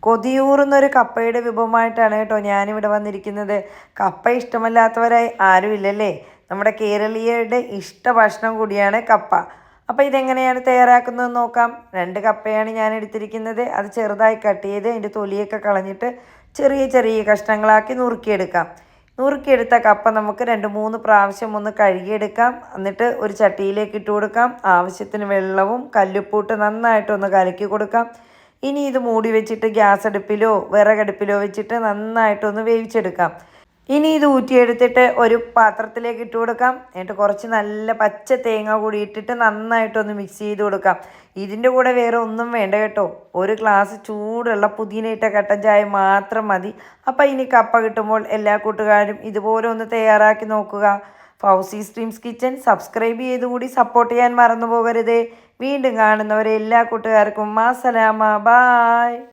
കൊതിയൂറുന്നൊരു കപ്പയുടെ വിഭവമായിട്ടാണ് കേട്ടോ ഞാനിവിടെ വന്നിരിക്കുന്നത്. കപ്പ ഇഷ്ടമല്ലാത്തവരായി ആരുമില്ലല്ലേ. നമ്മുടെ കേരളീയരുടെ ഇഷ്ട ഭക്ഷണം കൂടിയാണ് കപ്പ. അപ്പോൾ ഇതെങ്ങനെയാണ് തയ്യാറാക്കുന്നതെന്ന് നോക്കാം. 2 കപ്പയാണ് ഞാൻ എടുത്തിരിക്കുന്നത്. അത് ചെറുതായി കട്ട് ചെയ്ത് അതിൻ്റെ തൊലിയൊക്കെ കളഞ്ഞിട്ട് ചെറിയ ചെറിയ കഷ്ണങ്ങളാക്കി നുറുക്കിയെടുക്കാം. നുറുക്കിയെടുത്ത കപ്പ നമുക്ക് 2-3 പ്രാവശ്യം ഒന്ന് കഴുകിയെടുക്കാം. എന്നിട്ട് ഒരു ചട്ടിയിലേക്ക് ഇട്ട് കൊടുക്കാം. ആവശ്യത്തിന് വെള്ളവും കല്ലുപ്പൂട്ട് നന്നായിട്ടൊന്ന് കലക്കി കൊടുക്കാം. ഇനി ഇത് മൂടി വെച്ചിട്ട് ഗ്യാസ് അടുപ്പിലോ വിറകടുപ്പിലോ വെച്ചിട്ട് നന്നായിട്ടൊന്ന് വേവിച്ചെടുക്കാം. ഇനി ഇത് ഊറ്റിയെടുത്തിട്ട് ഒരു പാത്രത്തിലേക്ക് ഇട്ട് കൊടുക്കാം. എന്നിട്ട് കുറച്ച് നല്ല പച്ച തേങ്ങ കൂടി ഇട്ടിട്ട് നന്നായിട്ടൊന്ന് മിക്സ് ചെയ്ത് കൊടുക്കാം. ഇതിൻ്റെ കൂടെ വേറെ ഒന്നും വേണ്ട കേട്ടോ. ഒരു ഗ്ലാസ് ചൂടുള്ള പുതിനയിട്ട കട്ടൻ ചായ മാത്രം മതി. അപ്പം ഇനി കപ്പ കിട്ടുമ്പോൾ എല്ലാ കൂട്ടുകാരും ഇതുപോലെ ഒന്ന് തയ്യാറാക്കി നോക്കുക. Fousi's dreams kitchen subscribe ചെയ്തുകൂടി support ചെയ്യാൻ മറന്നു പോകരുതേ. വീണ്ടും കാണുന്നവരെ എല്ലാ കൂട്ടുകാർക്കും മാസലാമ. ബായ്.